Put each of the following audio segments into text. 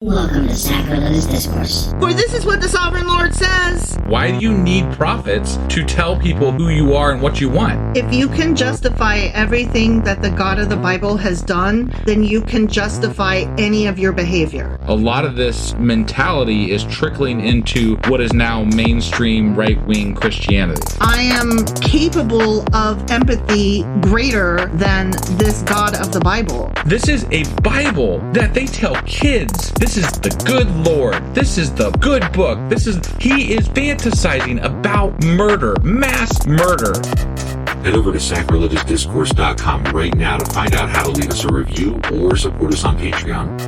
Welcome to Sacrilegious Discourse. For this is what the Sovereign Lord says. Why do you need prophets to tell people who you are and what you want? If you can justify everything that the God of the Bible has done, then you can justify any of your behavior. A lot of this mentality is trickling into what is now mainstream right-wing Christianity. I am capable of empathy greater than this God of the Bible. This is a Bible that they tell kids. This is the good Lord. This is the good book. He is fantasizing about murder, mass murder. Head over to sacrilegiousdiscourse.com right now to find out how to leave us a review or support us on Patreon.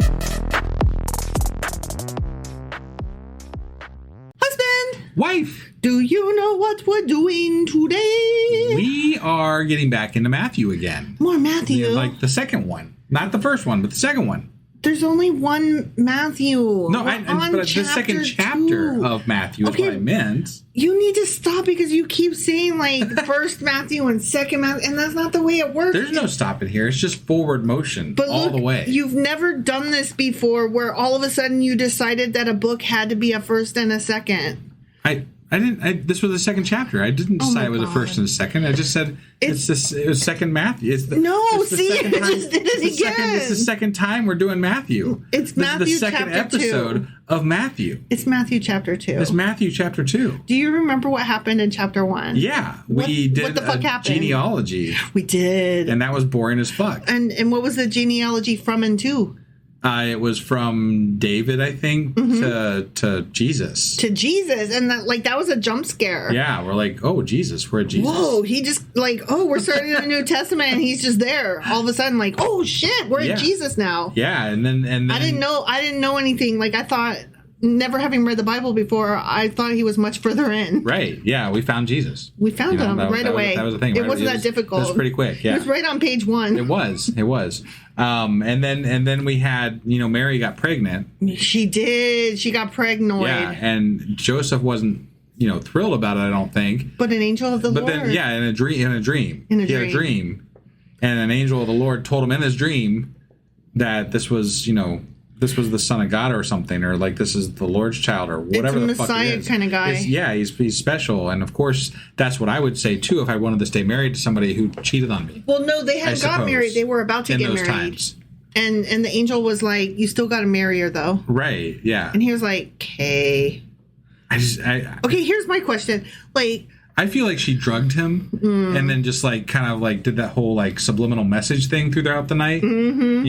Husband! Wife! Do you know what we're doing today? We are getting back into Matthew again. More Matthew. Like the second one. Not the first one, but the second one. There's only one Matthew. No, but the second chapter of Matthew is what I meant. You need to stop because you keep saying like first Matthew and second Matthew, and that's not the way it works. There's no stopping here. It's just forward motion all the way. You've never done this before where all of a sudden you decided that a book had to be a first and a second. I didn't. This was the second chapter. I didn't decide it was the first and the second. I just said it was second Matthew. Just did it again. It's the second time we're doing Matthew. It's Matthew is the second chapter episode 2. of Matthew. It's Matthew chapter 2. It's Matthew chapter 2. Do you remember what happened in chapter 1? Yeah, we did what the fuck happened? Genealogy. We did, and that was boring as fuck. And what was the genealogy from and to? It was from David, I think, to Jesus. To Jesus, and that was a jump scare. Yeah, we're like, oh, Jesus, we're at Jesus. Whoa, he just we're starting the New Testament, and he's just there. All of a sudden, like, oh shit, we're at Jesus now. Yeah, and then I didn't know anything. Like I thought, never having read the Bible before, I thought he was much further in. Right. Yeah, we found Jesus. We found him right away. That was the thing. It wasn't that difficult. It was pretty quick. Yeah, it was right on page 1. It was. And then we had, Mary got pregnant. She did. She got pregnant. Yeah, and Joseph wasn't, thrilled about it, I don't think. But an angel of the Lord. But then, yeah, in a dream. He had a dream, and an angel of the Lord told him in his dream that this was, this was the Son of God or something, or like this is the Lord's child or whatever the fuck it is. Messiah kind of guy. He's special, and of course that's what I would say too if I wanted to stay married to somebody who cheated on me. Well, no, they hadn't got married; they were about to get married. Times. And the angel was like, "You still got to marry her, though." Right? Yeah. And he was like, "Okay." Okay, here's my question. I feel like she drugged him and then just kind of did that whole subliminal message thing throughout the night. Mm-hmm.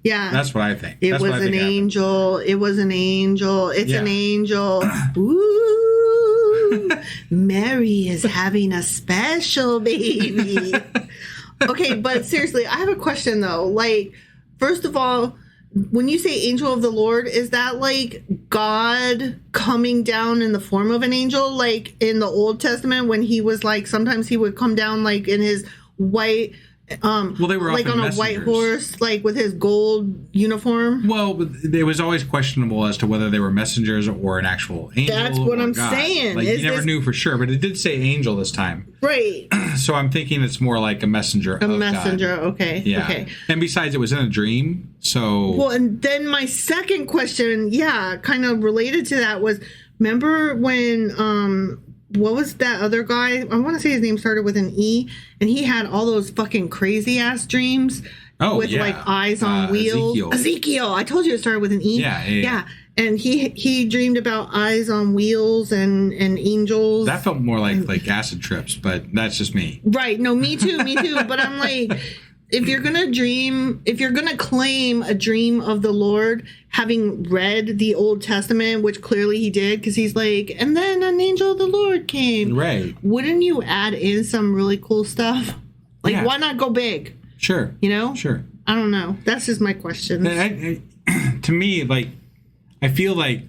Yeah. That's what I think. It was an angel. It was an angel. It's an angel. Ooh. Mary is having a special baby. Okay, but seriously, I have a question though. First of all, when you say angel of the Lord, is that God coming down in the form of an angel? Like in the Old Testament when he was sometimes he would come down in his white, they were on a white horse, with his gold uniform? Well, it was always questionable as to whether they were messengers or an actual angel. That's what I'm God. saying. You never knew for sure, but it did say angel this time. Right. So I'm thinking it's more like a messenger of God. A messenger, okay. Yeah. Okay. And besides, it was in a dream, so... Well, and then my second question, kind of related to that was, remember when... what was that other guy? I want to say his name started with an E, and he had all those fucking crazy ass dreams with eyes on wheels. Ezekiel. I told you it started with an E. Yeah. And he dreamed about eyes on wheels and angels. That felt more like acid trips, but that's just me. Right. No, me too. But I'm if you're gonna claim a dream of the Lord, having read the Old Testament, which clearly he did, because he's and then an angel of the Lord came. Right. Wouldn't you add in some really cool stuff? Why not go big? Sure. Sure. I don't know. That's just my question. To me, I feel I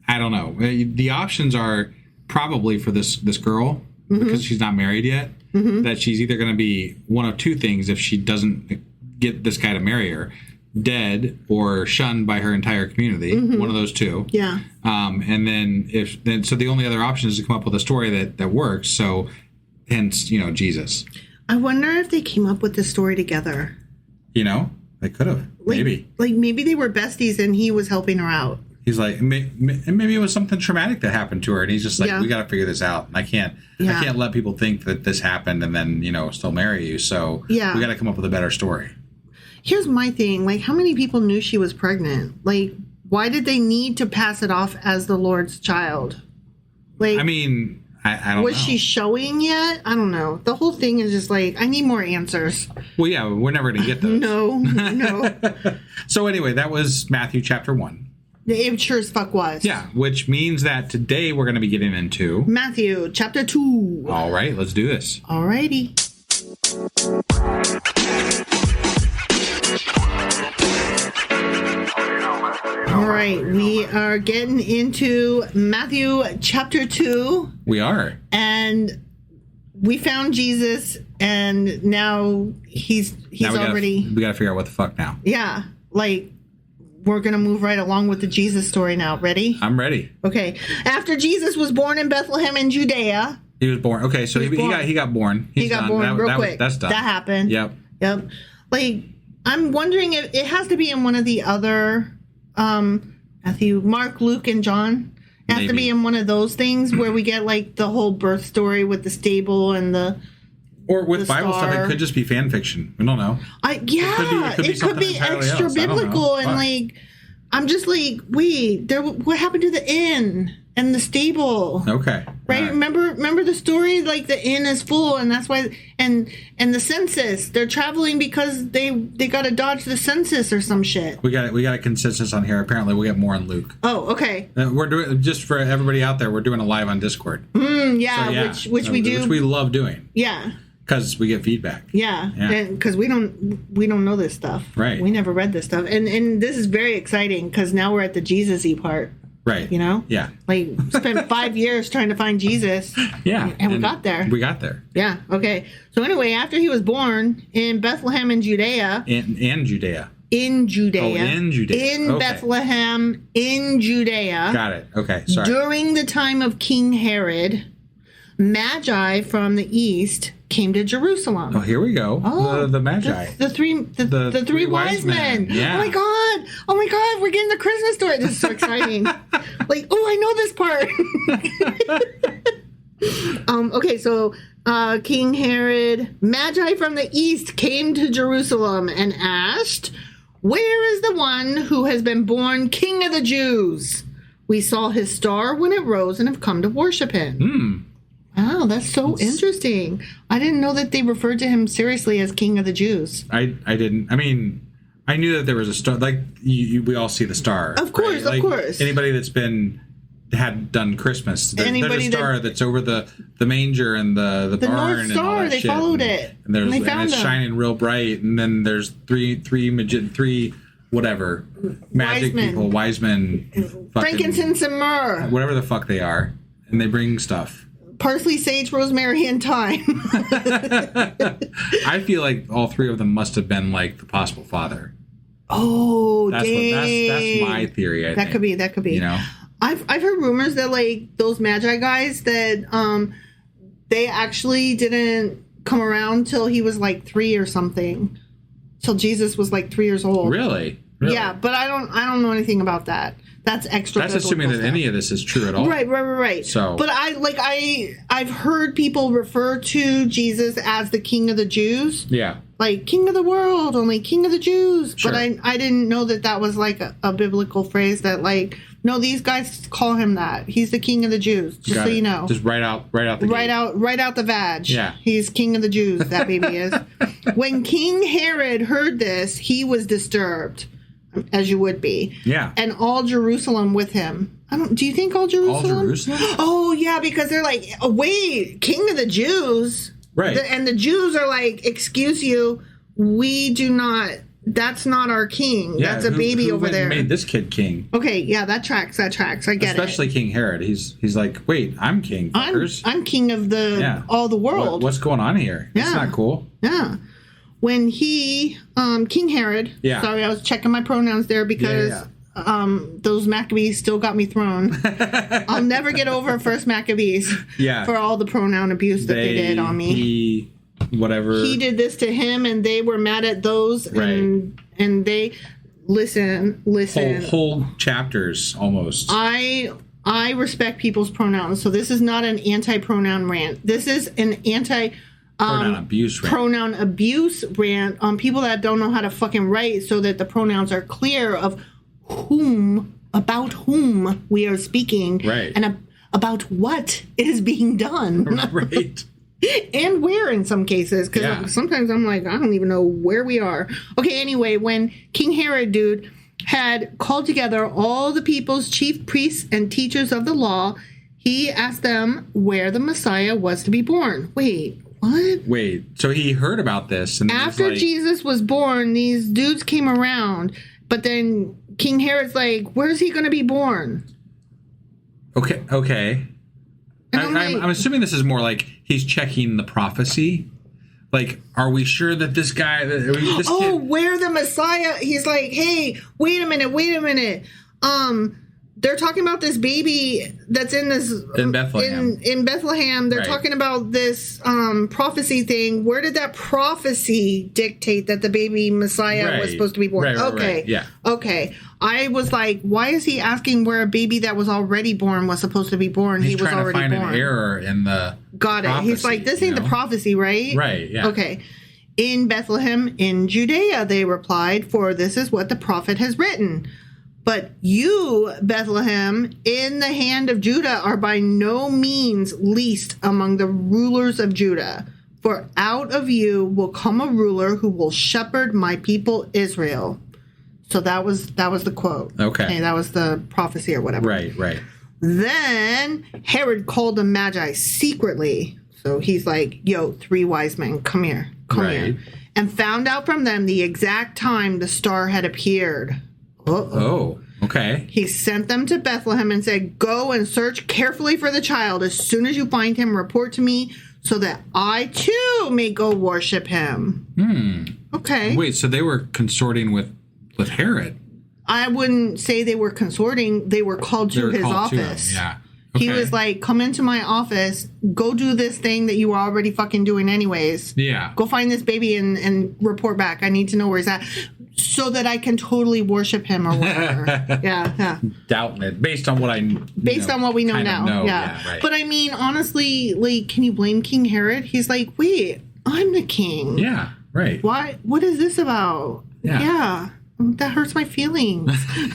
don't know. The options are probably for this girl, because she's not married yet. Mm-hmm. That she's either going to be one of two things if she doesn't get this guy to marry her: dead or shunned by her entire community. Mm-hmm. One of those two. Yeah. And then so the only other option is to come up with a story that works. So, hence, Jesus. I wonder if they came up with this story together. They could have. Maybe. Like maybe they were besties and he was helping her out. He's like, maybe it was something traumatic that happened to her, and he's just like, Yeah. we got to figure this out. And I can't let people think that this happened and then still marry you. So we got to come up with a better story. Here's my thing: like, how many people knew she was pregnant? Like, why did they need to pass it off as the Lord's child? Like, I mean, I don't know. Was she showing yet? I don't know. The whole thing is just like, I need more answers. Well, yeah, we're never going to get those. No. So anyway, that was Matthew chapter 1. It sure as fuck was. Yeah, which means that today we're going to be getting into Matthew chapter 2. All right, let's do this. Alrighty. All right, we are getting into Matthew chapter 2. We are. And we found Jesus, and now he's already... We got to figure out what the fuck now. Yeah, like, we're going to move right along with the Jesus story now. Ready? I'm ready. Okay. After Jesus was born in Bethlehem in Judea... He was born. Okay, so he got born. He got born real quick. That's done. That happened. Yep. Like, I'm wondering if it has to be in one of the other, Matthew, Mark, Luke, and John. It has to be in one of those things where we get like the whole birth story with the stable and the. Or with Bible star. stuff, it could just be fan fiction. We don't know. It could be extra biblical, and like, I'm just like, wait, what happened to the inn and the stable? Okay. Right? Remember the story? Like, the inn is full, and that's why. And the census, they're traveling because they got to dodge the census or some shit. We got a consensus on here. Apparently, we'll get more on Luke. Oh, okay. We're doing, just for everybody out there, we're doing a live on Discord. Which we do. Which we love doing. Yeah. Because we get feedback. Yeah. And because we don't know this stuff. Right. We never read this stuff, and this is very exciting because now we're at the Jesus-y part. Right. You know? Yeah. Like, spent 5 years trying to find Jesus. Yeah. And we got there. We got there. Yeah. Okay. So anyway, after he was born in Bethlehem in Judea. And Judea. In Judea. Oh, in Judea. In Bethlehem, in Judea. Got it. Okay. Sorry. During the time of King Herod, Magi from the east came to Jerusalem. Oh, here we go. Oh, the Magi. The three wise men. Yeah. Oh my God, we're getting the Christmas story. This is so exciting. Like, oh, I know this part. Okay, so King Herod, Magi from the east came to Jerusalem and asked, "Where is the one who has been born King of the Jews? We saw his star when it rose and have come to worship him." Oh, that's so interesting. I didn't know that they referred to him seriously as King of the Jews. I didn't. I mean, I knew that there was a star. Like, we all see the star. Of course, right? of course. Anybody that's done Christmas, there's a star that's over the manger and the barn. North Star, and all that they shit. followed it. And they found it's them. shining real bright. And then there's three whatever magic people, wise men, frankincense and myrrh, whatever the fuck they are, and they bring stuff. Parsley, sage, rosemary, and thyme. I feel like all three of them must have been like the possible father. Oh, that's my theory. I think. That could be. You know, I've heard rumors that like those Magi guys that they actually didn't come around till he was like 3 or something, till Jesus was like 3 years old. Really? Yeah, but I don't know anything about that. That's extra. That's assuming that any of this is true at all. Right. So, but I've heard people refer to Jesus as the King of the Jews. Yeah. Like King of the world, only King of the Jews. Sure. But I didn't know that was like a biblical phrase that like, no, these guys call him that. He's the King of the Jews. Just so you know. Just right out the gate. Right out the vag. Yeah. He's King of the Jews, that baby is. When King Herod heard this, he was disturbed, as you would be. Yeah. And all Jerusalem with him. Do you think all Jerusalem? All Jerusalem? Oh, yeah, because they're like, oh, wait, King of the Jews. Right. And the Jews are like, excuse you, we do not, that's not our king. Yeah, that's a baby who over there. made this kid king? Okay, yeah, that tracks. I get Especially King Herod. He's like, wait, I'm king, fuckers. I'm king of all the world. What's going on here? Yeah. It's not cool. Yeah. When he, King Herod, sorry, I was checking my pronouns there because those Maccabees still got me thrown. I'll never get over First Maccabees for all the pronoun abuse that they did on me. He did this to him, and they were mad at those, and and they listen. Whole chapters almost. I respect people's pronouns, so this is not an anti-pronoun rant. This is an pronoun abuse rant. Pronoun abuse rant on people that don't know how to fucking write, so that the pronouns are clear of about whom we are speaking, right, and about what is being done, right. And where in some cases, because sometimes I'm like, I don't even know where we are. Okay, anyway, when King Herod, had called together all the people's chief priests and teachers of the law, he asked them where the Messiah was to be born. Wait, what? Wait, so he heard about this. And after Jesus was born, these dudes came around, but then King Herod's like, where's he going to be born? Okay. I'm assuming this is more like he's checking the prophecy. Like, are we sure that this guy... where the Messiah... He's like, hey, wait a minute. They're talking about this baby that's in this... In Bethlehem. In Bethlehem. They're talking about this prophecy thing. Where did that prophecy dictate that the baby Messiah was supposed to be born? Right. Yeah. Okay. I was like, why is he asking where a baby that was already born was supposed to be born? He's was trying already to find born. an error in the Got it. prophecy, He's like, this ain't the prophecy, right? Right, yeah. Okay. In Bethlehem, in Judea, they replied, for this is what the prophet has written. But you, Bethlehem, in the hand of Judah, are by no means least among the rulers of Judah. For out of you will come a ruler who will shepherd my people Israel. So that was the quote. Okay, that was the prophecy or whatever. Right. Then Herod called the Magi secretly. So he's like, yo, 3 wise men, come here. And found out from them the exact time the star had appeared. Oh, okay. He sent them to Bethlehem and said, go and search carefully for the child. As soon as you find him, report to me so that I too may go worship him. Okay. Wait, so they were consorting with Herod? I wouldn't say they were consorting. They were called to his office. Yeah. Okay. He was like, come into my office, go do this thing that you were already fucking doing anyways. Yeah. Go find this baby and report back. I need to know where he's at so that I can totally worship him or whatever. yeah. Doubting it. Based on what on what we know now. Yeah. Right. But I mean, honestly, like, can you blame King Herod? He's like, wait, I'm the king. Yeah. Right. Why? What is this about? Yeah. That hurts my feelings.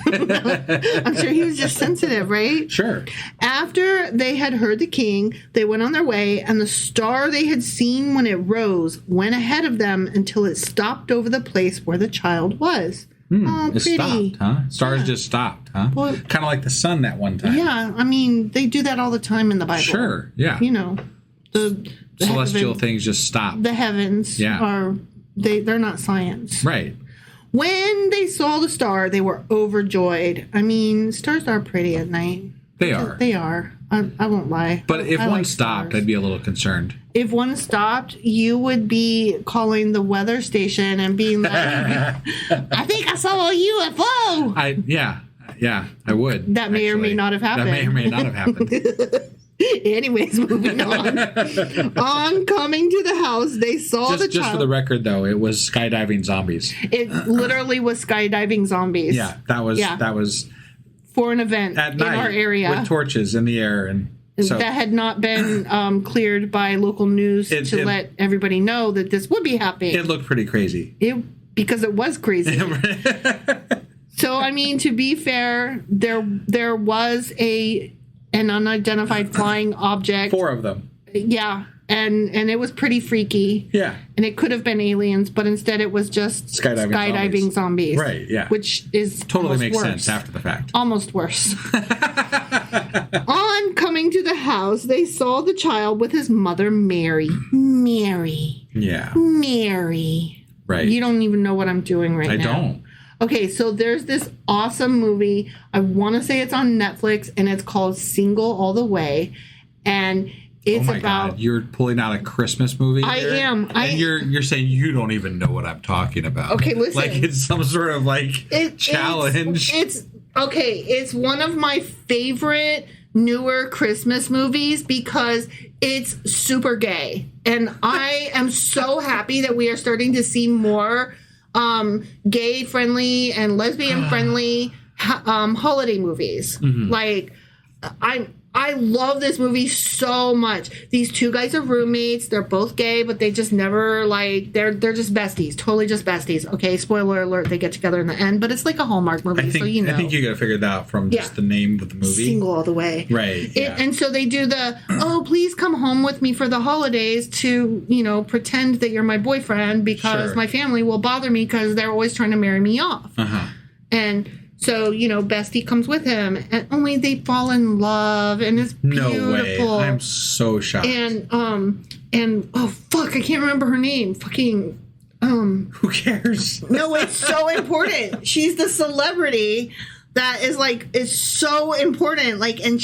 I'm sure he was just sensitive, right? Sure. After they had heard the king, they went on their way, and the star they had seen when it rose went ahead of them until it stopped over the place where the child was. Oh, it pretty. stopped, huh? Stars just stopped, huh? Well, kind of like the sun that one time. Yeah, I mean, they do that all the time in the Bible. Sure, yeah. You know, the celestial things just stop. The heavens are they're not science. Right. When they saw the star, they were overjoyed. I mean, stars are pretty at night. They are. They are. I won't lie. But if one like stopped, stars. I'd be a little concerned. If one stopped, you would be calling the weather station and being like, I think I saw a UFO. Yeah, I would. That may or may not have happened. That may or may not have happened. Anyways, moving on. On coming to the house, they saw the child. Just for the record, though, it was skydiving zombies. It literally was skydiving zombies. Yeah, that was for an event at in night our area with torches in the air, and so that had not been cleared by local news to let everybody know that this would be happening. It looked pretty crazy. Because it was crazy. So, I mean, to be fair, there was an unidentified flying object. 4 of them. Yeah, and it was pretty freaky. Yeah. And it could have been aliens, but instead it was just skydiving zombies. Right, yeah. Which is totally makes worse. sense after the fact. Almost worse. On coming to the house, they saw the child with his mother, Mary. Yeah. Mary. Right. You don't even know what I'm doing now. I don't. Okay, so there's this awesome movie. I want to say it's on Netflix, and it's called Single All the Way. And it's about... God. You're pulling out a Christmas movie I here? am. And you're saying you don't even know what I'm talking about. Okay, listen. Like it's some sort of challenge. It's one of my favorite newer Christmas movies because it's super gay. And I am so happy that we are starting to see more gay friendly and lesbian friendly holiday movies. Like, I love this movie so much. These two guys are roommates. They're both gay, but they just never, like, they're just besties. Totally just besties. Okay, spoiler alert, they get together in the end, but it's like a Hallmark movie, so you know. I think you got to figure that out from just the name of the movie. Single all the way. Right, yeah. And so they do the, oh, please come home with me for the holidays to, you know, pretend that you're my boyfriend because my family will bother me because they're always trying to marry me off. And so, you know, Bestie comes with him, and only they fall in love, and it's beautiful. No way. I'm so shocked. And oh fuck, I can't remember her name. Fucking who cares? No, it's so important. She's the celebrity that is so important. Like, and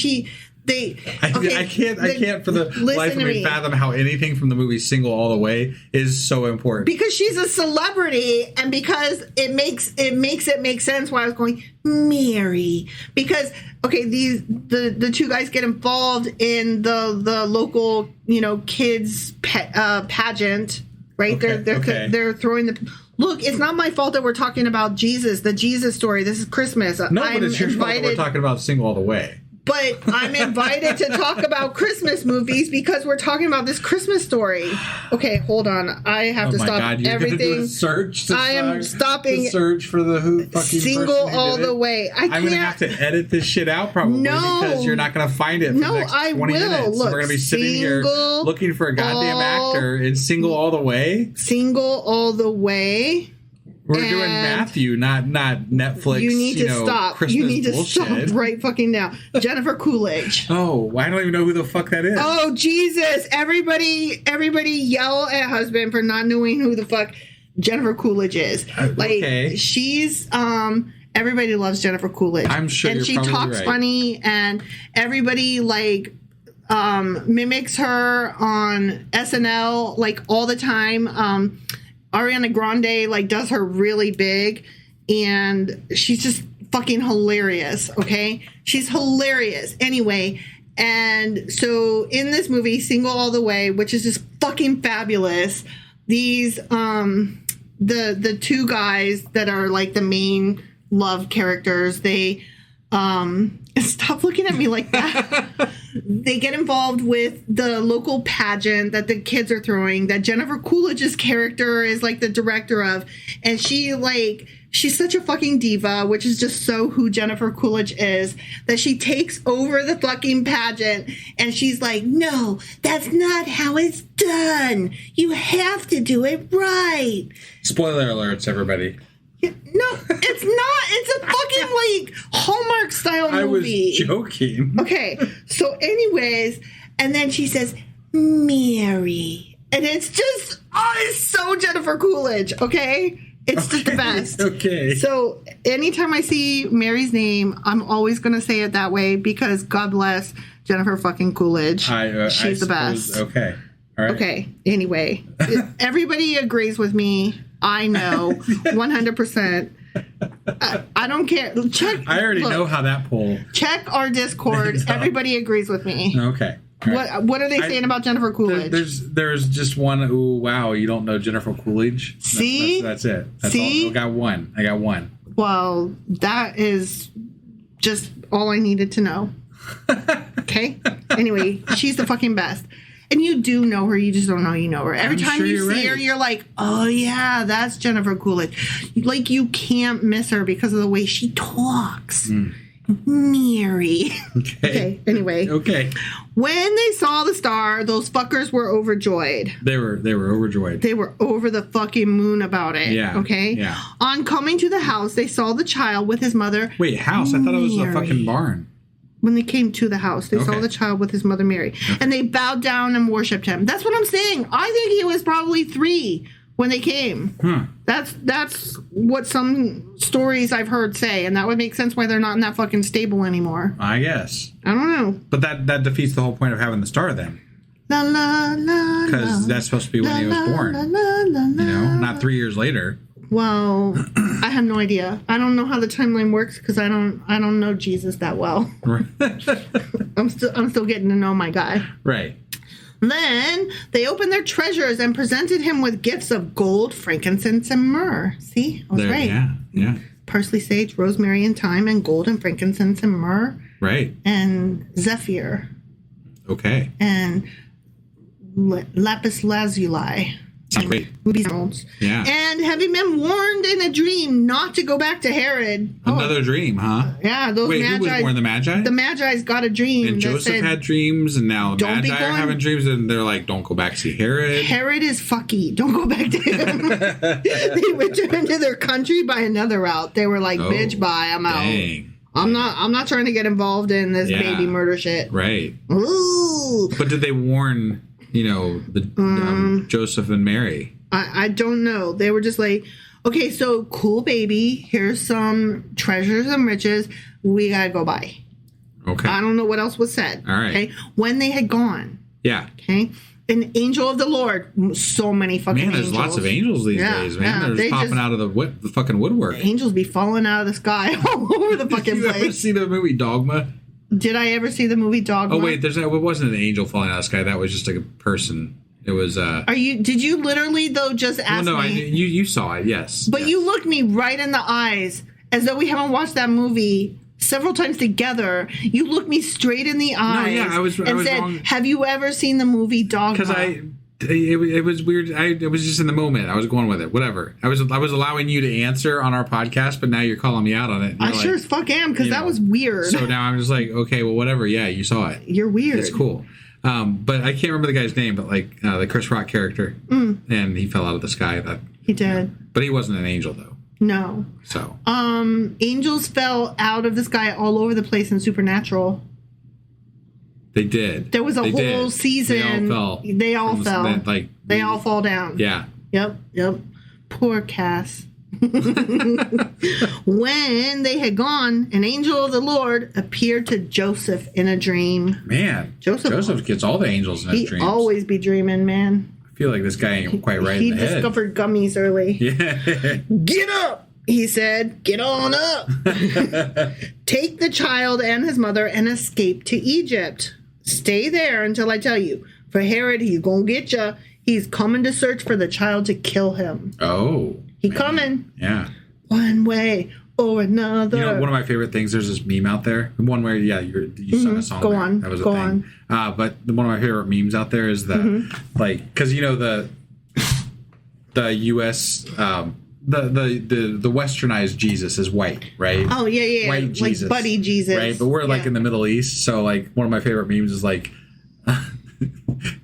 I can't for the life of me fathom how anything from the movie Single All the Way is so important. Because she's a celebrity, and because it makes it make sense why I was going, Mary. Because the two guys get involved in the local, you know, kids pageant, right? They're throwing the look. It's not my fault that we're talking about Jesus, the Jesus story. This is Christmas. No, but it's your fault that we're talking about Single All the Way. But I'm invited to talk about Christmas movies because we're talking about this Christmas story. Okay, hold on. I have to stop God, you're everything. Do a search I am stopping. To search for the fucking Single all the way. I'm going to have to edit this shit out probably because you're not going to find it for the next 20 minutes. Look, we're going to be sitting here looking for a goddamn actor in Single All the Way. Single All the Way. We're doing Matthew, not Netflix. You need to stop. Christmas you need to bullshit. stop right fucking now. Jennifer Coolidge. Oh, I don't even know who the fuck that is. Oh, Jesus. Everybody yell at husband for not knowing who the fuck Jennifer Coolidge is. Like, she's, everybody loves Jennifer Coolidge. I'm sure and you're she probably talks right. funny, and everybody, like, mimics her on SNL, like, all the time. Ariana Grande, like, does her really big, and she's just fucking hilarious, okay? She's hilarious. Anyway, and so in this movie, Single All the Way, which is just fucking fabulous, these, the two guys that are, like, the main love characters, they, stop looking at me like that. They get involved with the local pageant that the kids are throwing, that Jennifer Coolidge's character is, like, the director of. And she's such a fucking diva, which is just so who Jennifer Coolidge is, that she takes over the fucking pageant, and she's like, no, that's not how it's done. You have to do it right. Spoiler alerts, everybody. No, it's not. It's a fucking, like, Hallmark style movie. I was joking. Okay, so anyways, and then she says, Mary. And it's just, it's so Jennifer Coolidge, okay? It's just the best. Okay. So anytime I see Mary's name, I'm always going to say it that way because God bless Jennifer fucking Coolidge. She's the best. Okay. All right. Okay, anyway. Everybody agrees with me. I know, 100%. I don't care. I already know how that poll. Check our Discord. Everybody agrees with me. Okay. Right. What are they saying about Jennifer Coolidge? There's just one. Ooh, wow! You don't know Jennifer Coolidge? See, that's it. See, all. I got one. Well, that is just all I needed to know. Okay. Anyway, she's the fucking best. And you do know her, you just don't know you know her. Every time you see her, you're like, oh yeah, that's Jennifer Coolidge. Like, you can't miss her because of the way she talks. Mary. Okay. Anyway. Okay. When they saw the star, those fuckers were overjoyed. They were overjoyed. They were over the fucking moon about it. Yeah. Okay? Yeah. On coming to the house, they saw the child with his mother. Wait, house? I thought it was a fucking barn. When they came to the house, they saw the child with his mother Mary. Okay. And they bowed down and worshipped him. That's what I'm saying. I think he was probably 3 when they came. That's what some stories I've heard say. And that would make sense why they're not in that fucking stable anymore. I guess. I don't know. But that defeats the whole point of having the star then. La la la. Because that's supposed to be when he was born. You know, not 3 years later. Well, I have no idea. I don't know how the timeline works because I don't know Jesus that well. I'm still getting to know my guy. Right. Then they opened their treasures and presented him with gifts of gold, frankincense, and myrrh. See, I was right. Yeah. Parsley, sage, rosemary, and thyme, and gold and frankincense and myrrh. Right. And zephyr. Okay. And lapis lazuli. Sounds great. Ruby emeralds. Yeah. And having been warned in a dream not to go back to Herod. Another dream, huh? Yeah, those Wait, magi. who was born, the Magi? The Magi's got a dream. And that Joseph said, had dreams, and now "Don't be Magi are going- having dreams, and they're like, don't go back see Herod. Herod is fucky. Don't go back to him. They returned to their country by another route. They were like, bitch, bye, I'm out. Dang. I'm not trying to get involved in this baby murder shit. Right. Ooh. But did they warn, the Joseph and Mary? I don't know. They were just like, okay, so cool, baby. Here's some treasures and riches. We gotta go by. Okay. I don't know what else was said. All right. Okay. When they had gone. Yeah. Okay. An angel of the Lord. So many fucking angels. Man, there's lots of angels these days, man. Yeah, They're just popping out of the fucking woodwork. Angels be falling out of the sky all over the fucking Did you ever place. see the movie Dogma? Did I ever see the movie Dogma? Oh, wait, it wasn't an angel falling out of the sky. That was just like a person. It was Did you literally though just ask well, no, me? you saw it, yes. But yes. you looked me right in the eyes as though we haven't watched that movie several times together. You looked me straight in the eyes. I was said, wrong. "Have you ever seen the movie Dogma?" Because it was weird. It was just in the moment. I was going with it. Whatever. I was allowing you to answer on our podcast, but now you're calling me out on it. I sure as fuck am, because that was weird. So now I'm just like, okay, well, whatever. Yeah, you saw it. You're weird. It's cool. But I can't remember the guy's name, but like the Chris Rock character, and he fell out of the sky. He did. But he wasn't an angel though. No. So. Angels fell out of the sky all over the place in Supernatural. They did. There was a whole season. They all fell. They all fall down. Yeah. Yep. Poor Cass. When they had gone, an angel of the Lord appeared to Joseph in a dream. Man, Joseph gets all the angels in his dreams. He always be dreaming, man. I feel like this guy ain't quite right He in the head. discovered gummies early. Yeah. Get up, he said. Get on up. Take the child and his mother and escape to Egypt. Stay there until I tell you. For Herod, he's gonna get you. He's coming to search for the child to kill him. Oh. He coming. Yeah. One way or another. You know, one of my favorite things, there's this meme out there. One where, you sung a song. Go there. on. That was a Go thing. But one of my favorite memes out there is because the U.S., the westernized Jesus is white, right? Oh, yeah. White Jesus. Like buddy Jesus. Right, but we're like in the Middle East, so like one of my favorite memes is like,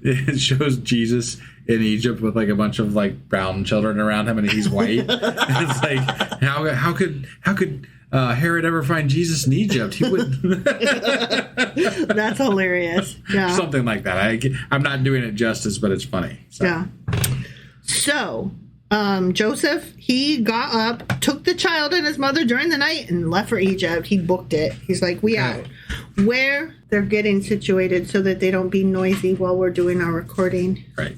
it shows Jesus in Egypt with like a bunch of like brown children around him, and he's white. And it's like, how could Herod ever find Jesus in Egypt? He wouldn't. That's hilarious. Yeah, something like that. I'm not doing it justice, but it's funny. So. Yeah. So, Joseph, he got up, took the child and his mother during the night, and left for Egypt. He booked it. He's like, we out. Where they're getting situated so that they don't be noisy while we're doing our recording. Right.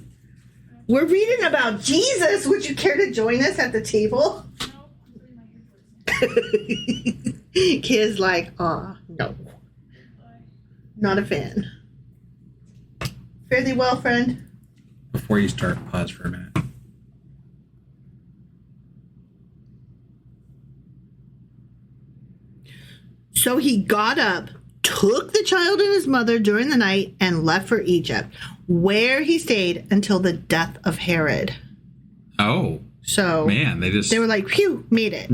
We're reading about Jesus. Would you care to join us at the table? Kid's like, no. Not a fan. Fare thee well, friend. Before you start, pause for a minute. So he got up, took the child and his mother during the night, and left for Egypt, where he stayed until the death of Herod. Oh. So man, they were like, phew, made it.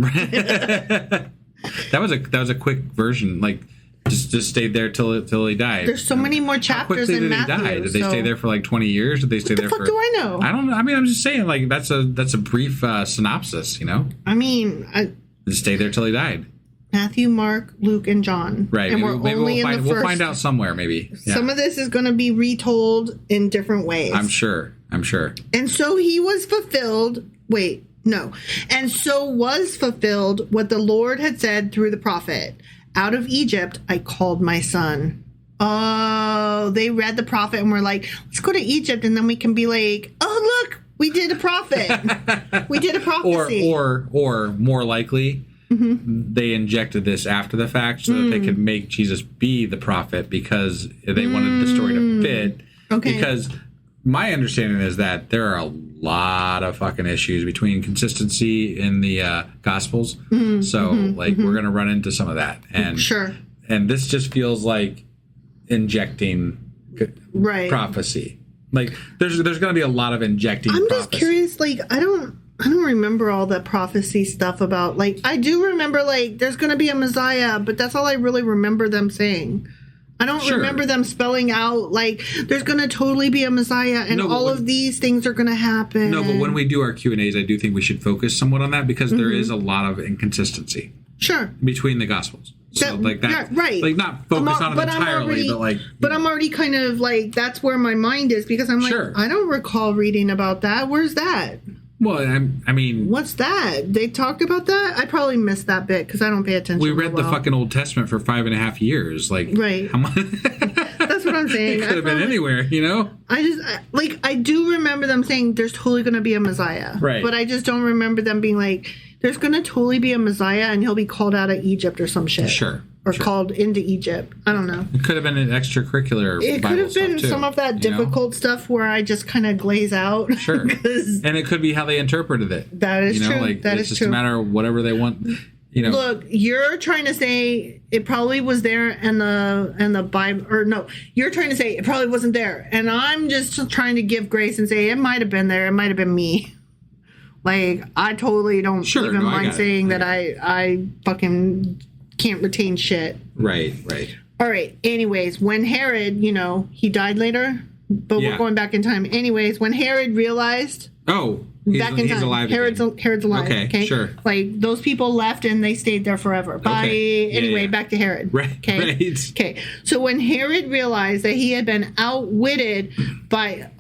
That was a quick version, like just stayed there till he died. There's so many more chapters in Matthew. How quickly did he die? Did they stay there for like 20 years? Did they stay there for? What the fuck do I know? I don't know. I mean, I'm just saying, like that's a brief synopsis, you know. I mean, just stay there till he died. Matthew, Mark, Luke, and John. Right. And maybe we'll find out somewhere. Maybe some of this is going to be retold in different ways. I'm sure. And so he was fulfilled. Wait, no. And so was fulfilled what the Lord had said through the prophet. Out of Egypt, I called my son. Oh, they read the prophet and were like, let's go to Egypt. And then we can be like, oh, look, we did a prophet. We did a prophecy. Or more likely, they injected this after the fact so that they could make Jesus be the prophet because they wanted the story to fit. Okay. Because my understanding is that there are a lot of fucking issues between consistency in the Gospels. We're going to run into some of that. And Sure. And this just feels like injecting prophecy. Like there's going to be a lot of injecting I'm prophecy. just curious, like, I don't remember all the prophecy stuff about, like, I do remember, like, there's going to be a Messiah, but that's all I really remember them saying. I don't remember them spelling out, like, there's going to totally be a Messiah and all of these things are going to happen. No, but when we do our Q&As, I do think we should focus somewhat on that because there is a lot of inconsistency. Sure. Between the Gospels. So, like that. Yeah, right. Like, not focus on it entirely, but like. But I'm already kind of, like, that's where my mind is because I'm like, I don't recall reading about that. Where's that? Well, I mean... What's that? They talked about that? I probably missed that bit because I don't pay attention. We read the fucking Old Testament for 5.5 years. Like, right. That's what I'm saying. It could have been anywhere, you know? I do remember them saying there's totally going to be a Messiah. Right. But I just don't remember them being like, there's going to totally be a Messiah and he'll be called out of Egypt or some shit. Sure. Or called into Egypt. I don't know. It could have been an extracurricular It Bible could have been too, some of that difficult stuff where I just kind of glaze out. Sure. And it could be how they interpreted it. That is true. Like, that it's is just true. a matter of whatever they want. You know. Look, you're trying to say it probably was there in the Bible, or no, you're trying to say it probably wasn't there. And I'm just trying to give grace and say it might have been there. It might have been me. Like, I totally don't even mind saying that I fucking can't retain shit. Right. All right. Anyways, when Herod, he died later, but we're going back in time. Anyways, when Herod realized... Oh, he's alive. Herod's alive. Okay, sure. Like, those people left and they stayed there forever. Bye. Okay. Anyway, back to Herod. Right. Okay. Right. Okay. So when Herod realized that he had been outwitted by,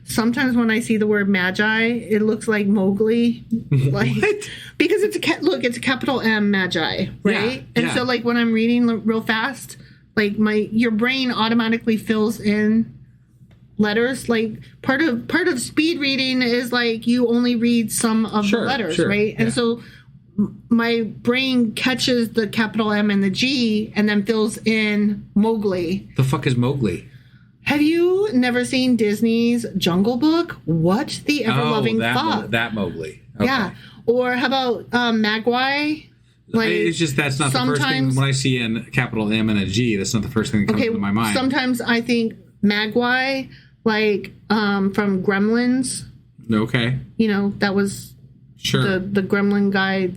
sometimes when I see the word magi, it looks like Mowgli. Like, what? Because it's a capital M, magi, right? And so, like, when I'm reading real fast, like, your brain automatically fills in letters. Like, part of speed reading is like you only read some of the letters, right? And so my brain catches the capital M and the G and then fills in Mowgli. The fuck is Mowgli? Have you never seen Disney's Jungle Book? What the ever-loving fuck? That Mowgli. Okay. Yeah. Or how about Magui? Like, it's just that's not the first thing when I see a capital M and a G. That's not the first thing that comes into my mind. Sometimes I think Magui, like from Gremlins. Okay. That was the Gremlin guy.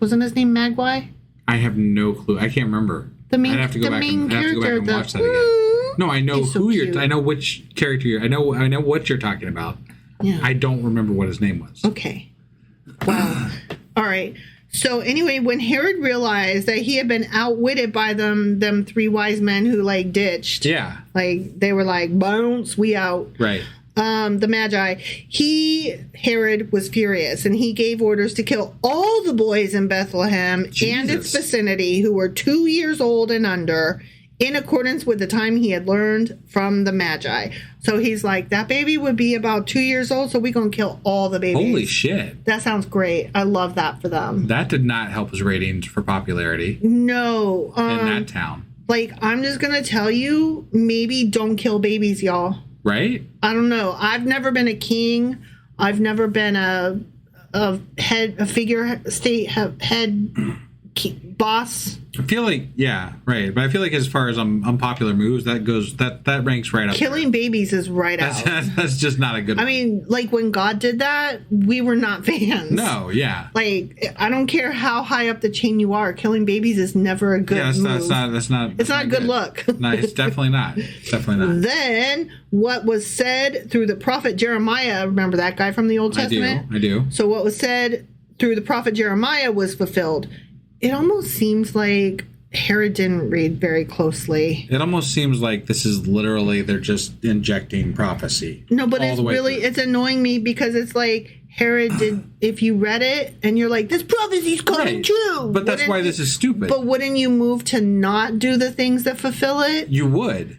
Wasn't his name Magui? I have no clue. I can't remember. I'd have to go back and watch that again. No, I know I know which character I know what you're talking about. Yeah. I don't remember what his name was. Okay. Wow. All right. So anyway, when Herod realized that he had been outwitted by them three wise men who like ditched. Yeah. Like they were like, bounce, we out. Right. The Magi, Herod was furious and he gave orders to kill all the boys in Bethlehem and its vicinity who were 2 years old and under, in accordance with the time he had learned from the Magi. So he's like, that baby would be about 2 years old, so we're going to kill all the babies. Holy shit. That sounds great. I love that for them. That did not help his ratings for popularity. No. In that town. Like, I'm just going to tell you, maybe don't kill babies, y'all. Right? I don't know. I've never been a king. I've never been a boss. I feel like, yeah, right. But I feel like as far as unpopular moves, that ranks right up. Killing babies is right out. That's just not a good one. I mean, like when God did that, we were not fans. No, yeah. Like, I don't care how high up the chain you are, killing babies is never a good move. That's not a good look. No, it's definitely not. It's definitely not. Then, what was said through the prophet Jeremiah, remember that guy from the Old Testament? I do. So what was said through the prophet Jeremiah was fulfilled. It almost seems like Herod didn't read very closely. It almost seems like this is literally they're just injecting prophecy. No, but it's annoying me because it's like Herod did. If you read it and you're like, this prophecy's coming true. But that's why this is stupid. But wouldn't you move to not do the things that fulfill it? You would.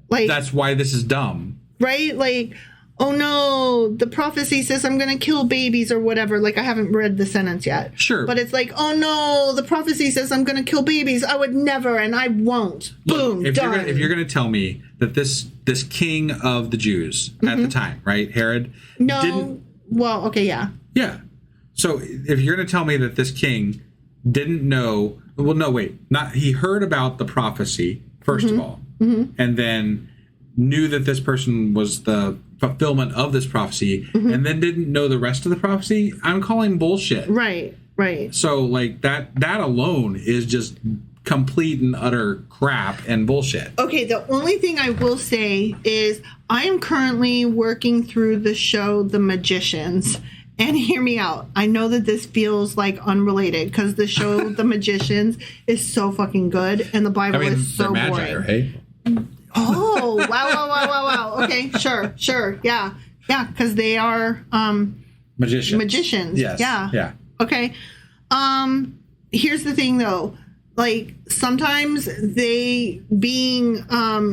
Like, that's why this is dumb. Right? Like, oh no, the prophecy says I'm going to kill babies or whatever. Like, I haven't read the sentence yet. Sure. But it's like, oh no, the prophecy says I'm going to kill babies. I would never, and I won't. Look, Boom, if done. you're going to tell me that this king of the Jews at the time, right, Herod, no. didn't... Well, okay, yeah. Yeah. So if you're going to tell me that this king didn't know... Well, no, wait. He heard about the prophecy, first of all, and then knew that this person was the fulfillment of this prophecy, and then didn't know the rest of the prophecy, I'm calling bullshit. Right. So, like, that alone is just complete and utter crap and bullshit. Okay, the only thing I will say is I am currently working through the show The Magicians. And hear me out. I know that this feels like unrelated because the show The Magicians is so fucking good and the Bible is so they're boring. magi, right? Oh, wow. Okay, sure. Yeah, because they are magicians. Yes. Yeah. Okay. Here's the thing though. Like, sometimes they, being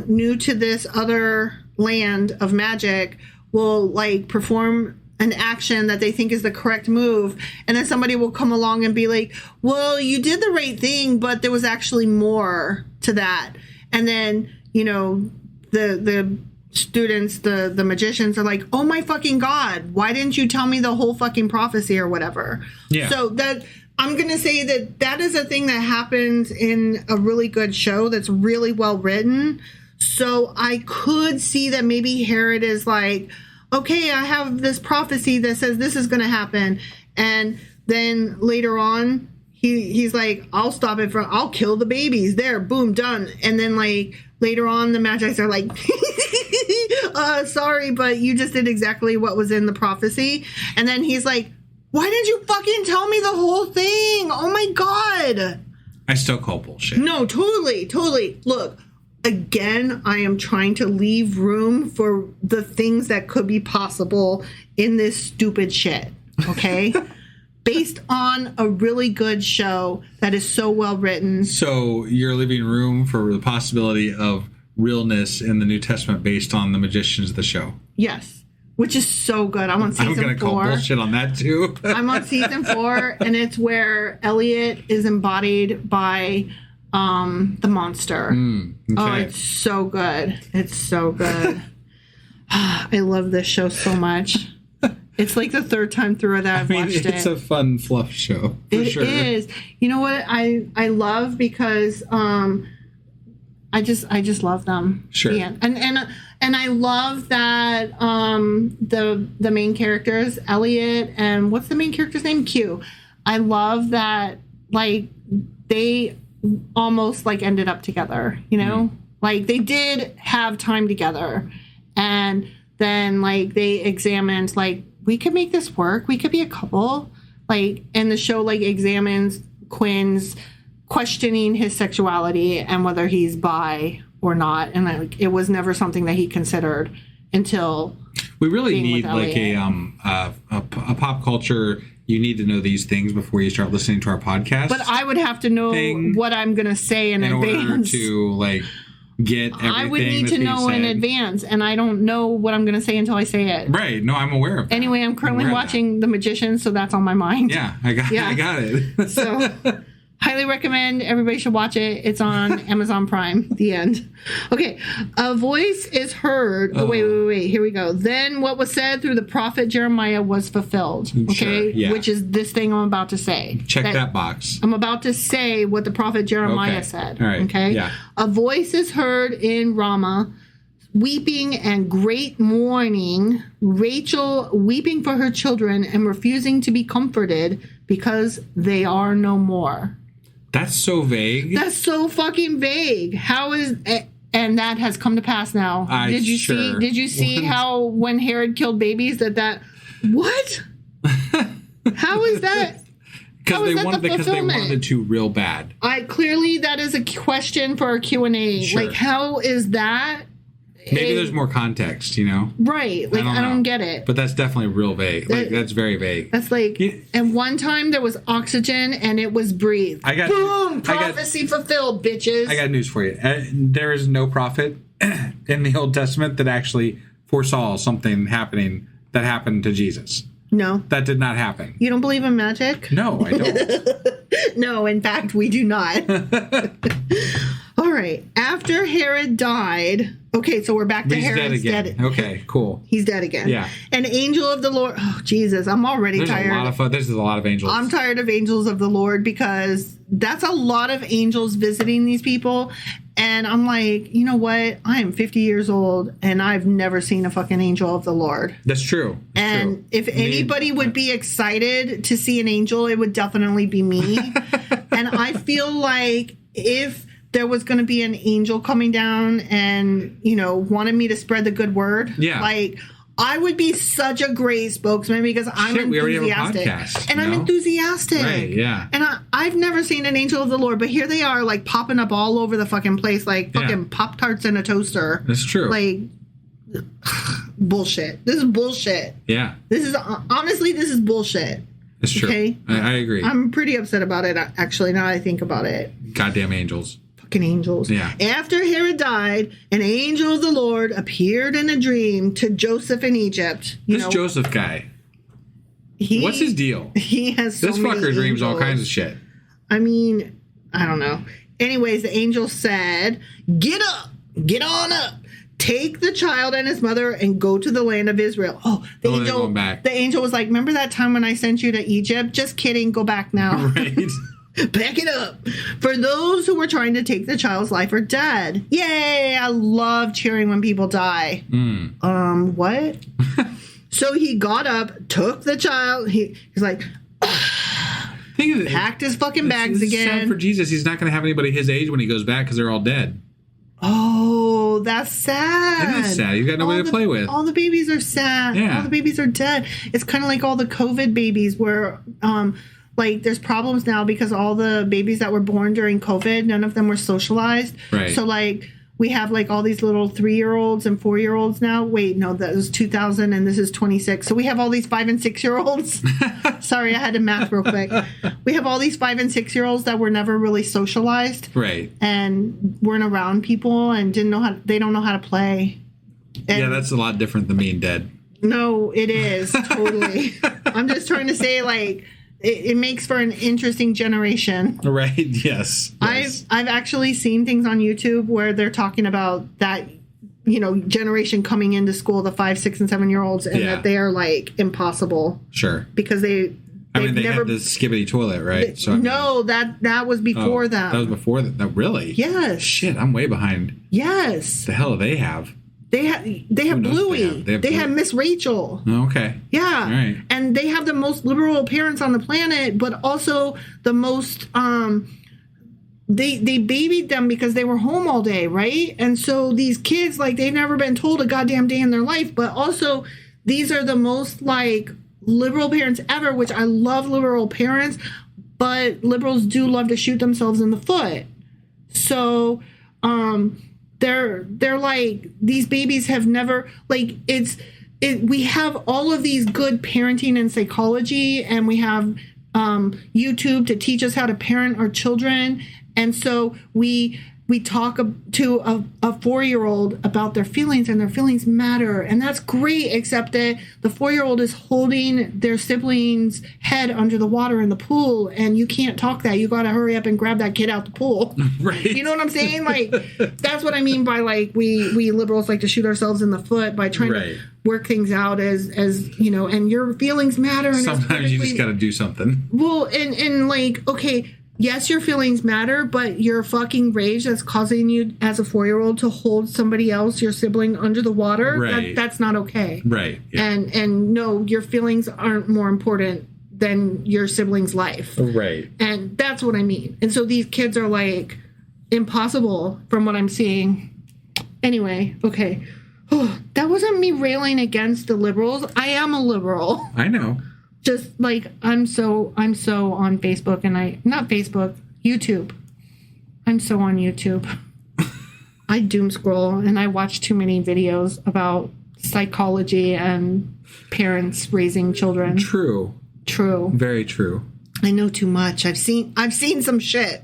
new to this other land of magic, will like perform an action that they think is the correct move, and then somebody will come along and be like, well, you did the right thing, but there was actually more to that. And then, you know, the students, the magicians are like, oh my fucking god, why didn't you tell me the whole fucking prophecy or whatever? Yeah. So that, I'm gonna say that is a thing that happens in a really good show that's really well written. So I could see that maybe Herod is like, okay, I have this prophecy that says this is going to happen. And then later on, he's like, I'll stop it I'll kill the babies. There, boom, done. And then like later on, the Magi's are like, sorry, but you just did exactly what was in the prophecy. And then he's like, why didn't you fucking tell me the whole thing? Oh my God. I still call bullshit. No, totally. Look. Again, I am trying to leave room for the things that could be possible in this stupid shit, okay? Based on a really good show that is so well written. So you're leaving room for the possibility of realness in the New Testament based on the magicians of the show. Yes, which is so good. I'm on season 4. I'm going to call bullshit on that too. I'm on season 4, and it's where Elliot is embodied by... the monster. Okay. Oh, it's so good. I love this show so much. It's like the 3rd time through that I've watched it. It's a fun fluff show. For sure. It is. You know what I love, because I just love them. Sure. Yeah. And I love that the main characters, Elliot and what's the main character's name? Q. I love that, like, they almost like ended up together, you know? Like, they did have time together, and then like they examined, like, we could make this work, we could be a couple, like, and the show like examines Quinn's questioning his sexuality and whether he's bi or not, and like it was never something that he considered until we really need with like Elliot. a pop culture. You need to know these things before you start listening to our podcast. But I would have to know what I'm going to say in advance. Order to like get everything. I would need to know in advance, and I don't know what I'm going to say until I say it. Right. No, I'm aware of that. Anyway, I'm currently watching The Magician, so that's on my mind. Yeah, I got it. So, highly recommend. Everybody should watch it. It's on Amazon Prime. The end. Okay. A voice is heard. Oh, wait. Here we go. Then what was said through the prophet Jeremiah was fulfilled. Okay. Sure, yeah. Which is this thing I'm about to say. Check that box. I'm about to say what the prophet Jeremiah said. All right. Okay. Yeah. A voice is heard in Ramah, weeping and great mourning, Rachel weeping for her children and refusing to be comforted because they are no more. That's so vague. That's so fucking vague. How is and that has come to pass now. Did you see how when Herod killed babies that what? How is that? Because they wanted to real bad. Clearly that is a question for our Q&A. Sure. Like, how is that? Maybe there's more context, you know? Right. Like, I don't get it. But that's definitely real vague. Like, that's very vague. That's like, and one time there was oxygen and it was breathed. Boom! Prophecy fulfilled, bitches. I got news for you. There is no prophet in the Old Testament that actually foresaw something happening that happened to Jesus. No. That did not happen. You don't believe in magic? No, I don't. No, in fact, we do not. All right. After Herod died. Okay, so we're back to Herod's dead. Okay, cool. He's dead again. Yeah. An angel of the Lord. Oh, Jesus. I'm already tired. There's a lot of angels. I'm tired of angels of the Lord because that's a lot of angels visiting these people. And I'm like, you know what? I am 50 years old and I've never seen a fucking angel of the Lord. That's true. If anybody would be excited to see an angel, it would definitely be me. And I feel like if there was going to be an angel coming down and, wanted me to spread the good word. Yeah. Like, I would be such a great spokesman because I'm enthusiastic. We already have a podcast, and I'm enthusiastic. Right, yeah. And I've never seen an angel of the Lord, but here they are, like, popping up all over the fucking place, like fucking Pop-Tarts in a toaster. That's true. Like, bullshit. This is bullshit. Yeah. This is bullshit. It's true. Okay? I agree. I'm pretty upset about it, actually, now that I think about it. Goddamn angels. Angels. Yeah. After Herod died, an angel of the Lord appeared in a dream to Joseph in Egypt. This Joseph guy. What's his deal? He has so this many fucker dreams angels. all kinds of shit. I mean, I don't know. Anyways, the angel said, "Get up, get on up. Take the child and his mother and go to the land of Israel." Oh, they're going back. The angel was like, "Remember that time when I sent you to Egypt? Just kidding. Go back now." Right. Back it up. For those who were trying to take the child's life are dead. Yay! I love cheering when people die. What? So he got up, took the child. He's like, packed his fucking bags again. Sad for Jesus. He's not going to have anybody his age when he goes back because they're all dead. Oh, that's sad. It is sad. He's got nobody to play with. All the babies are sad. Yeah. All the babies are dead. It's kind of like all the COVID babies where, like, there's problems now because all the babies that were born during COVID, none of them were socialized. Right. So, like, we have, like, all these little 3-year-olds and 4-year-olds now. Wait, no, that was 2000 and this is 26. So we have all these 5 and 6-year-olds. Sorry, I had to math real quick. We have all these 5 and 6-year-olds that were never really socialized. Right. And weren't around people and they don't know how to play. And yeah, that's a lot different than being dead. No, it is. Totally. I'm just trying to say, like, it makes for an interesting generation. Right. Yes. I've actually seen things on YouTube where they're talking about that, generation coming into school, the 5, 6, and 7-year-olds, and that they are, like, impossible. Sure. Because they had the skibbity toilet, right? That was before that. That was before that. Really? Yes. Shit, I'm way behind. Yes. The hell do they have? They have Bluey. They have Miss Rachel. Okay. Yeah. All right. And they have the most liberal parents on the planet, but also the most they babied them because they were home all day, right? And so these kids, like, they've never been told a goddamn day in their life, but also these are the most, like, liberal parents ever, which I love liberal parents, but liberals do love to shoot themselves in the foot. So, they're like, these babies have never, like, we have all of these good parenting and psychology, and we have YouTube to teach us how to parent our children. And so we talk to a 4-year-old about their feelings, and their feelings matter. And that's great, except that the 4-year-old is holding their sibling's head under the water in the pool, and you can't talk that. You got to hurry up and grab that kid out the pool. Right. You know what I'm saying? Like, that's what I mean by, like, we liberals like to shoot ourselves in the foot by trying to work things out as and your feelings matter. And sometimes you just got to do something. Well, and like, okay, yes, your feelings matter, but your fucking rage that's causing you as a 4-year-old to hold somebody else, your sibling, under the water, that's not okay. Right. Yeah. And no, your feelings aren't more important than your sibling's life. Right. And that's what I mean. And so these kids are, like, impossible from what I'm seeing. Anyway, okay. That wasn't me railing against the liberals. I am a liberal. I know. Just, like, I'm so on Facebook, and not Facebook, YouTube. I'm so on YouTube. I doom scroll, and I watch too many videos about psychology and parents raising children. True. Very true. I know too much. I've seen some shit.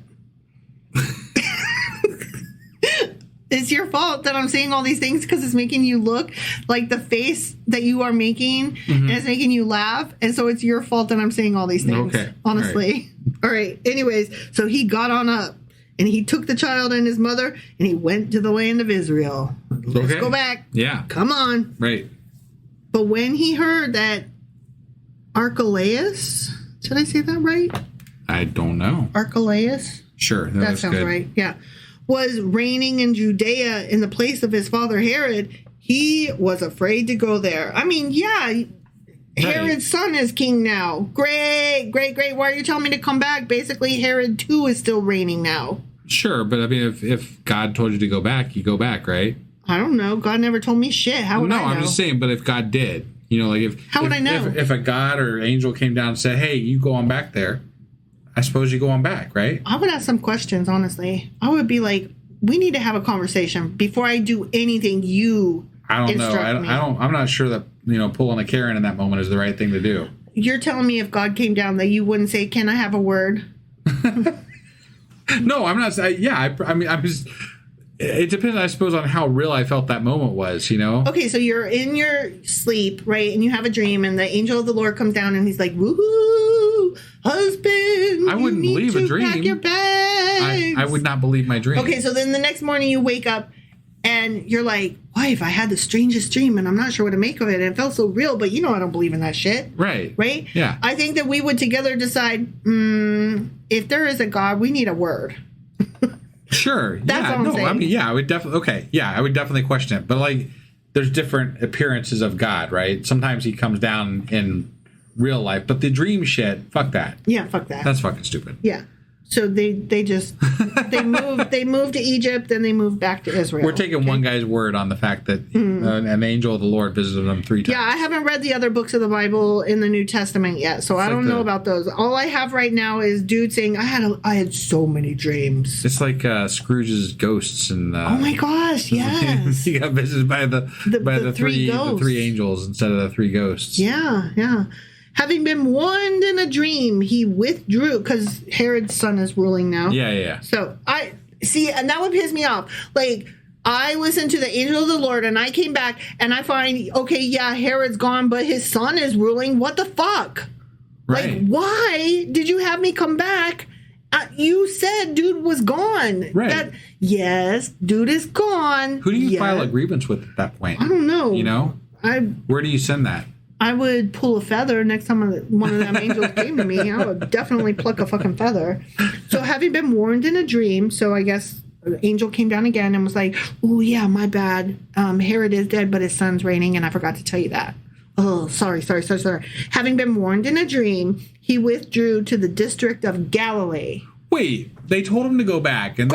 It's your fault that I'm saying all these things because it's making you look like the face that you are making, and it's making you laugh. And so it's your fault that I'm saying all these things. Okay. Honestly. All right. Anyways, so he got on up and he took the child and his mother and he went to the land of Israel. Let's go back. Yeah. Come on. Right. But when he heard that Archelaus, should I say that right? I don't know. Archelaus? Sure. That sounds good. right. Yeah. Was reigning in Judea in the place of his father Herod, he was afraid to go there. I mean, yeah, Herod's son is king now. Great. Why are you telling me to come back? Basically, Herod too is still reigning now. Sure, but I mean, if God told you to go back, you go back, right? I don't know. God never told me shit. How would I know? No, I'm just saying, but if God did, How would I know? If a God or angel came down and said, hey, you go on back there, I suppose you go on back, right? I would ask some questions, honestly. I would be like, we need to have a conversation before I do anything you I don't know. instruct me. I'm not sure that, pulling a Karen in that moment is the right thing to do. You're telling me if God came down that you wouldn't say, can I have a word? No, I'm not saying, I'm just, it depends, I suppose, on how real I felt that moment was, Okay, so you're in your sleep, right? And you have a dream and the angel of the Lord comes down and he's like, woohoo, husband, I wouldn't believe a dream. Pack your bags. I would not believe my dream. Okay, so then the next morning you wake up and you're like, wife, I had the strangest dream and I'm not sure what to make of it. And it felt so real, but I don't believe in that shit. Right. Right? Yeah. I think that we would together decide, if there is a God, we need a word. Sure. That's all I'm saying. I mean, yeah, I would definitely, okay. Yeah, I would definitely question it. But there's different appearances of God, right? Sometimes he comes down in real life, but the dream shit, fuck that. Yeah, fuck that. That's fucking stupid. Yeah. So they just they moved to Egypt and they moved back to Israel. We're taking one guy's word on the fact that an angel of the Lord visited them 3 times. Yeah, I haven't read the other books of the Bible in the New Testament yet, so I don't know about those. All I have right now is dude saying I had so many dreams. It's like Scrooge's ghosts and oh my gosh, yes. he got visited by the three angels instead of the 3 ghosts. Yeah. Having been warned in a dream, he withdrew because Herod's son is ruling now. Yeah. So I see, and that would piss me off. I listened to the angel of the Lord, and I came back, and I find, okay, yeah, Herod's gone, but his son is ruling. What the fuck? Right. Why did you have me come back? You said dude was gone. Right. Yes, dude is gone. Who do you file a grievance with at that point? I don't know. Where do you send that? I would pull a feather next time one of them angels came to me. I would definitely pluck a fucking feather. So having been warned in a dream, so I guess the angel came down again and was like, oh, yeah, my bad. Herod is dead, but his son's reigning, and I forgot to tell you that. Oh, sorry. Having been warned in a dream, he withdrew to the district of Galilee. Wait, they told him to go back. And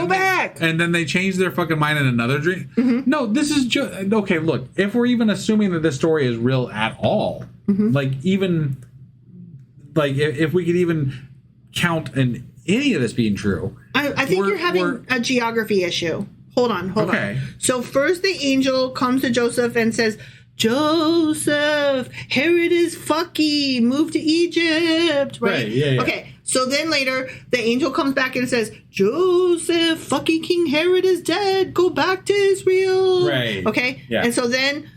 then they changed their fucking mind in another dream? Mm-hmm. No, this is just... Okay, look, if we're even assuming that this story is real at all, if we could even count any of this being true... I think you're having a geography issue. Hold on. Okay. So first the angel comes to Joseph and says... Joseph, Herod is fucky, move to Egypt, right? Yeah. Okay, so then later, the angel comes back and says, Joseph, fucky King Herod is dead, go back to Israel. Right. Okay, yeah. And so then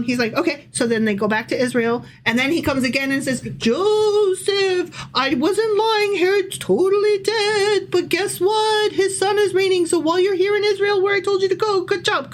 he's like, okay, so then they go back to Israel, and then he comes again and says, Joseph, I wasn't lying, Herod's totally dead, but guess what? His son is reigning, so while you're here in Israel where I told you to go, good job.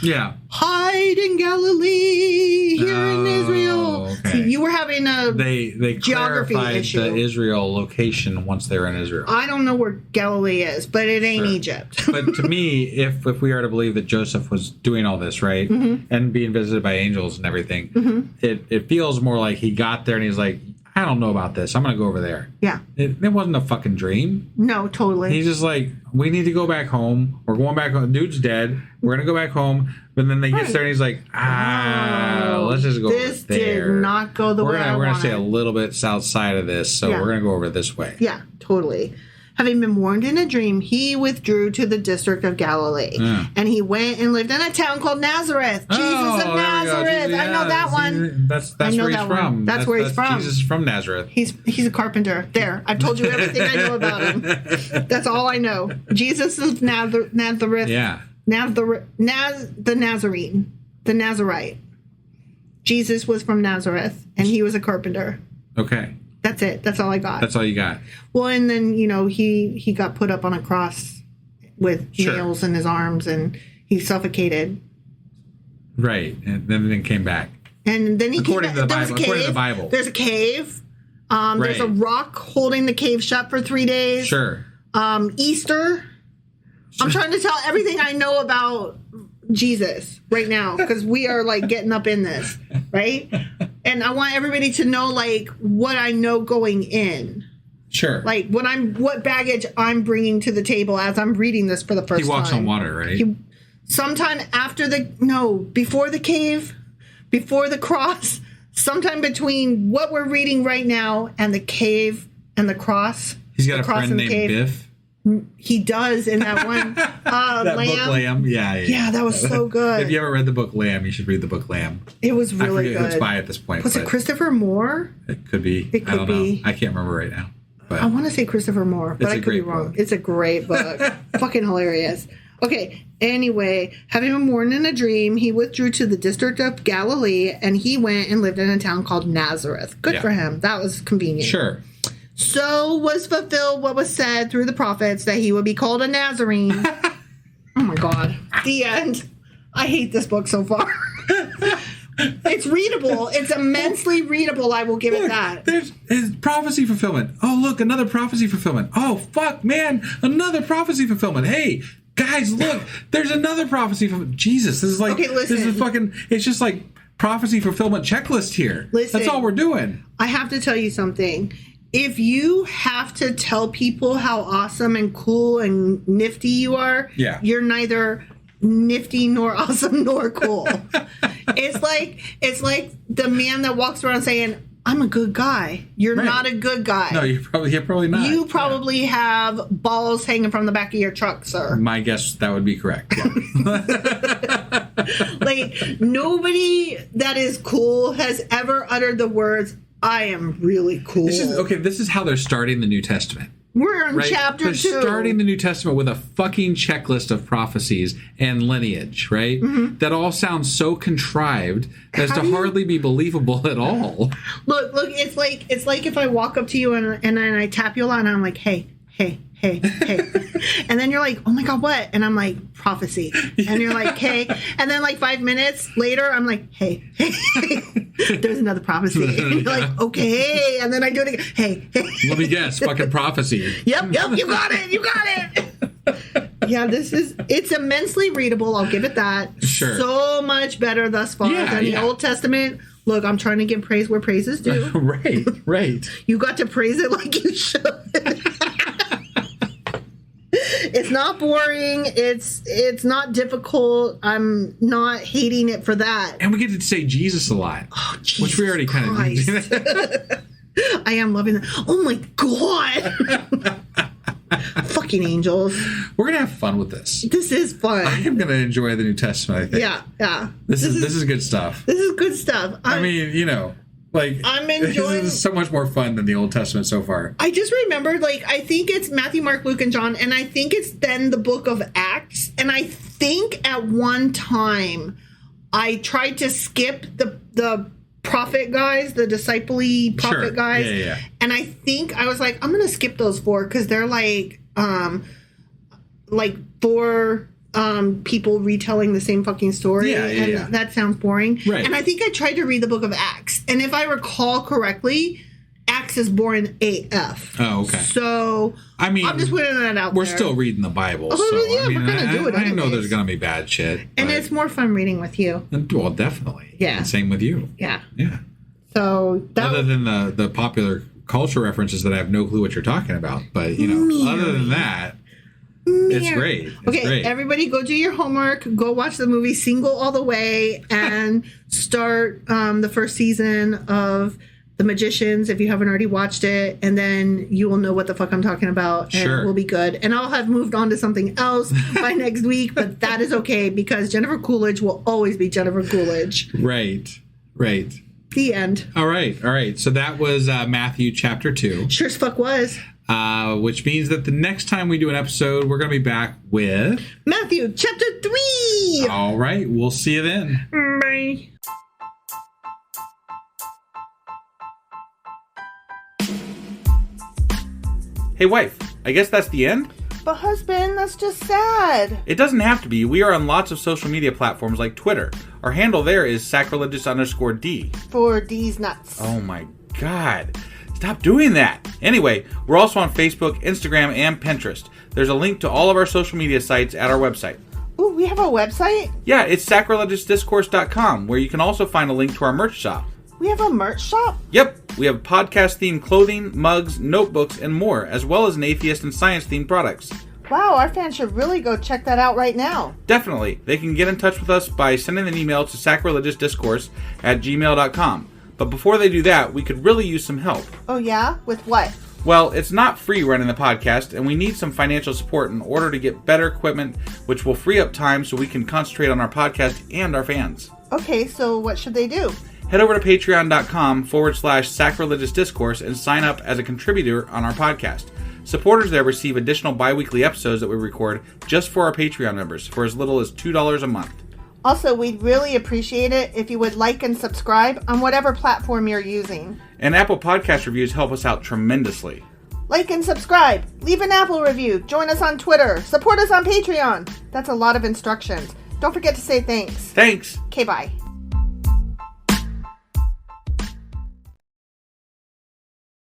Yeah. Hide in Galilee, here in Israel. Okay. See, you were having a they geography clarified issue. the Israel location once they're in Israel. I don't know where Galilee is, but it ain't Egypt. But to me, if we are to believe that Joseph was doing all this, right, and being visited by angels and everything, it feels more like he got there and he's like, I don't know about this. I'm going to go over there. Yeah. It wasn't a fucking dream. No, totally. He's just like, we need to go back home. We're going back home. Dude's dead. We're going to go back home. But then they get there and he's like, let's just go over there. This did not go the way I wanted. We're going to stay a little bit south side of this, so we're going to go over this way. Yeah, totally. Having been warned in a dream, he withdrew to the district of Galilee. And he went and lived in a town called Nazareth. Jesus of Nazareth. I know that one. That's where he's from. That's where he's from. Jesus is from Nazareth. He's a carpenter. There. I've told you everything I know about him. That's all I know. Jesus of Nazareth. Yeah. the Nazarene, the Nazarite. Jesus was from Nazareth, and he was a carpenter. Okay. That's it. That's all I got. That's all you got. Well, and then, he got put up on a cross with nails in his arms, and he suffocated. Right. And then came back. And then he according came back. to the Bible. There's a cave. There's a rock holding the cave shut for 3 days. Sure. Easter. I'm trying to tell everything I know about Jesus right now, because we are like getting up in this, right? And I want everybody to know like what I know going in. Sure. Like what baggage I'm bringing to the table as I'm reading this for the first time. He walks on water, right? Sometime before the cave, before the cross, sometime between what we're reading right now and the cave and the cross. He's got a friend named Biff. He does in that one. That Lamb. book Lamb. Yeah, that was so good. If you ever read the book Lamb, you should read the book Lamb. It was really good. I forget who it's by at this point. Was it Christopher Moore? It could be. It could I don't be. know. I can't remember right now. But I want to say Christopher Moore, but I could be wrong. Book. It's a great book. Fucking hilarious. Okay, anyway, having been warned in a dream, he withdrew to the district of Galilee, and he went and lived in a town called Nazareth. Good for him. That was convenient. Sure. So was fulfilled what was said through the prophets, that he would be called a Nazarene. Oh my God. The end. I hate this book so far. It's readable. It's immensely readable. I will give it that. There's prophecy fulfillment. Oh, look, another prophecy fulfillment. Oh, fuck, man, another prophecy fulfillment. Hey, guys, look, there's another prophecy fulfillment. Jesus, this is like, this is fucking, it's just like prophecy fulfillment checklist here. Listen, that's all we're doing. I have to tell you something. If you have to tell people how awesome and cool and nifty you are, you're neither nifty nor awesome nor cool. It's like the man that walks around saying, I'm a good guy. You're not a good guy. No, you're probably not. You probably have balls hanging from the back of your truck, sir. My guess, that would be correct. Yeah. Like, nobody that is cool has ever uttered the words, I am really cool. This is how they're starting the New Testament. We're in chapter 2. They're starting the New Testament with a fucking checklist of prophecies and lineage, right? Mm-hmm. That all sounds so contrived as to hardly be believable at all. Look, it's like if I walk up to you and then I tap you a lot and I'm like, hey. And then you're like, oh my God, what? And I'm like, prophecy. And you're like, hey. And then like 5 minutes later, I'm like, hey. There's another prophecy. And you're like, okay. And then I do it again. Hey. Let me guess, fucking prophecy. Yep, you got it. Yeah, it's immensely readable. I'll give it that. Sure. So much better thus far than the Old Testament. Look, I'm trying to give praise where praise is due. Right. You got to praise it like you should. It's not boring. It's not difficult. I'm not hating it for that. And we get to say Jesus a lot. Oh, Jesus which we already kind of did. I am loving that. Oh my God. Fucking angels. We're going to have fun with this. This is fun. I am going to enjoy the New Testament, I think. Yeah. This is good stuff. This is good stuff. I mean, like, I'm enjoying. This is so much more fun than the Old Testament so far. I just remembered, I think it's Matthew, Mark, Luke, and John, and I think it's then the book of Acts. And I think at one time I tried to skip the prophet guys, the disciple-y prophet guys. Yeah. And I think I was like, I'm going to skip those 4 because they're like 4 people retelling the same fucking story. Yeah. That sounds boring. Right. And I think I tried to read the book of Acts. And if I recall correctly, Acts is boring AF. Oh, okay. So, I mean, I'm just putting that out we're there. still reading the Bible. Oh, so, yeah, I mean, we're going to do it I know anyways. there's going to be bad shit. And it's more fun reading with you. Well, definitely. Yeah. And same with you. Yeah. Yeah. So, other than the popular culture references that I have no clue what you're talking about. But, other than that, it's great. Great. Everybody go do your homework. Go watch the movie Single All the Way and start the first season of The Magicians if you haven't already watched it. And then you will know what the fuck I'm talking about. And Sure. We'll be good. And I'll have moved on to something else by next week. But that is okay because Jennifer Coolidge will always be Jennifer Coolidge. Right. The end. All right. So that was Matthew chapter 2. Sure as fuck was. which means that the next time we do an episode, we're going to be back with Matthew chapter 3. All right, we'll see you then. Bye. Hey, wife, I guess that's the end? But husband, that's just sad. It doesn't have to be. We are on lots of social media platforms like Twitter. Our handle there is sacrilegious_D. For D's nuts. Oh my god. Stop doing that. Anyway, we're also on Facebook, Instagram, and Pinterest. There's a link to all of our social media sites at our website. Ooh, we have a website? Yeah, it's sacrilegiousdiscourse.com, where you can also find a link to our merch shop. We have a merch shop? Yep, we have podcast-themed clothing, mugs, notebooks, and more, as well as an atheist and science-themed products. Wow, our fans should really go check that out right now. Definitely. They can get in touch with us by sending an email to sacrilegiousdiscourse@gmail.com. But before they do that, we could really use some help. Oh yeah? With what? Well, it's not free running the podcast, and we need some financial support in order to get better equipment, which will free up time so we can concentrate on our podcast and our fans. Okay, so what should they do? Head over to patreon.com/sacrilegiousdiscourse and sign up as a contributor on our podcast. Supporters there receive additional bi-weekly episodes that we record just for our Patreon members for as little as $2 a month. Also, we'd really appreciate it if you would like and subscribe on whatever platform you're using. And Apple Podcast reviews help us out tremendously. Like and subscribe. Leave an Apple review. Join us on Twitter. Support us on Patreon. That's a lot of instructions. Don't forget to say thanks. Thanks! Okay, bye.